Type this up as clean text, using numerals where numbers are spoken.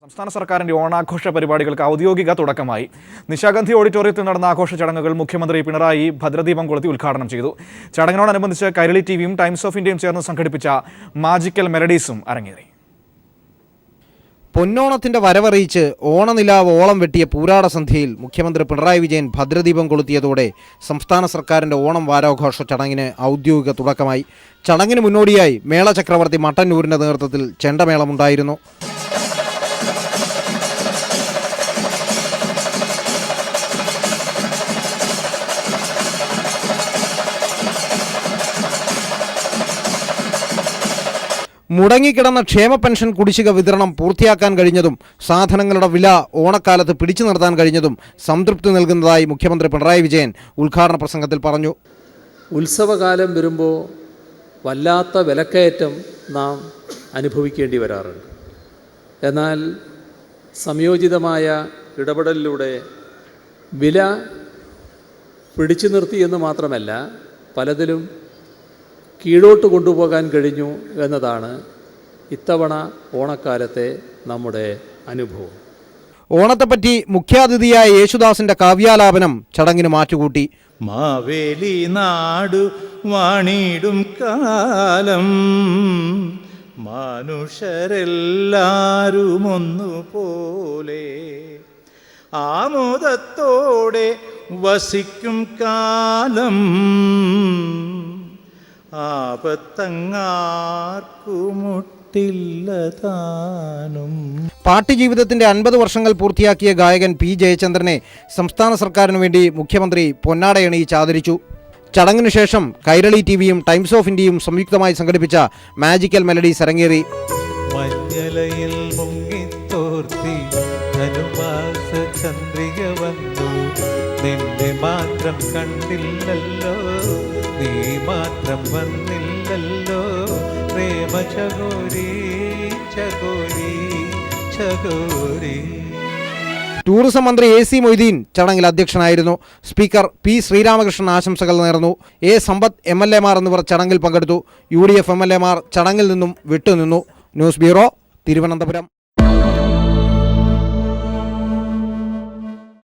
സംസ്ഥാന സർക്കാരിന്റെ ഓണാഘോഷ പരിപാടികൾക്ക് ഔദ്യോഗിക തുടക്കമായി. നിശാഗന്ധി ഓഡിറ്റോറിയത്തിൽ നടന്ന ആഘോഷ ചടങ്ങുകൾ മുഖ്യമന്ത്രി പിണറായി ഭദ്രദീപം കൊളുത്തി ഉദ്ഘാടനം ചെയ്തു. ചടങ്ങിനോടനുബന്ധിച്ച് കൈരളി ടിവിയും ടൈംസ് ഓഫ് ഇന്ത്യയും ചേർന്ന് സംഘടിപ്പിച്ച മാജിക്കൽ മെലഡീസും അരങ്ങേറി. പൊന്നോണത്തിന്റെ വരവറിയിച്ച് ഓണനിലാവ് ഓളം വെട്ടിയ പൂരാടസന്ധ്യയിൽ മുഖ്യമന്ത്രി പിണറായി വിജയൻ ഭദ്രദീപം കൊളുത്തിയതോടെ സംസ്ഥാന സർക്കാരിന്റെ ഓണം വാരാഘോഷ ചടങ്ങിന് ഔദ്യോഗിക തുടക്കമായി. ചടങ്ങിന് മുന്നോടിയായി മേള ചക്രവർത്തി മട്ടന്നൂരിന്റെ നേതൃത്വത്തിൽ ചെണ്ടമേളമുണ്ടായിരുന്നു. മുടങ്ങിക്കിടന്ന ക്ഷേമ പെൻഷൻ കുടിശ്ശിക വിതരണം പൂർത്തിയാക്കാൻ കഴിഞ്ഞതും സാധനങ്ങളുടെ വില ഓണക്കാലത്ത് പിടിച്ചു നിർത്താൻ കഴിഞ്ഞതും സംതൃപ്തി നൽകുന്നതായി മുഖ്യമന്ത്രി പിണറായി വിജയൻ ഉദ്ഘാടന പ്രസംഗത്തിൽ പറഞ്ഞു. ഉത്സവകാലം വരുമ്പോൾ വല്ലാത്ത വിലക്കയറ്റം നാം അനുഭവിക്കേണ്ടി വരാറുണ്ട്. എന്നാൽ സംയോജിതമായ ഇടപെടലിലൂടെ വില പിടിച്ചു നിർത്തി എന്ന് മാത്രമല്ല പലതിലും കീഴോട്ട് കൊണ്ടുപോകാൻ കഴിഞ്ഞു എന്നതാണ് ഇത്തവണ ഓണക്കാലത്തെ നമ്മുടെ അനുഭവം. ഓണത്തെപ്പറ്റി മുഖ്യാതിഥിയായ യേശുദാസിന്റെ കാവ്യാലാപനം ചടങ്ങിന് മാറ്റുകൂട്ടി. മാവേലി നാടു വാണിടും കാലം മനുഷ്യരെല്ലാരും ഒന്നുപോലെ ആമോദത്തോടെ വസിക്കും കാലം ആപത്തങ്ങാർക്കുമുട്ടില്ലതാനും. പാട്ടുജീവിതത്തിന്റെ 50 വർഷങ്ങൾ പൂർത്തിയാക്കിയ ഗായകൻ പി ജയചന്ദ്രനെ സംസ്ഥാന സർക്കാരിനു വേണ്ടി മുഖ്യമന്ത്രി പൊന്നാടയണിയിച്ച് ആദരിച്ചു. ചടങ്ങിനു ശേഷം കൈരളി ടിവിയും ടൈംസ് ഓഫ് ഇന്ത്യയും സംയുക്തമായി സംഘടിപ്പിച്ച മാജിക്കൽ മെലഡീസ് അരങ്ങേറി. മഞ്ഞലയിൽ മുങ്ങിത്തോർത്തി ധനുമാസ ചന്ദ്രിക വന്നു, നിന്നെ മാത്രം കണ്ടില്ലല്ലോ, നീ മാത്രം വന്നില്ലല്ലോ, പ്രേമ ചകോരി ചകോരി ചകോരി. ടൂറിസം മന്ത്രി AC മൊയ്തീൻ ചടങ്ങിൽ അധ്യക്ഷനായിരുന്നു. സ്പീക്കർ P ശ്രീരാമകൃഷ്ണൻ ആശംസകൾ നേർന്നു. A സമ്പത്ത് MLA മാർ എന്നിവർ ചടങ്ങിൽ പങ്കെടുത്തു. UDF MLA മാർ ചടങ്ങിൽ നിന്നും വിട്ടുനിന്നു. News bureau, Thiruvananthapuram.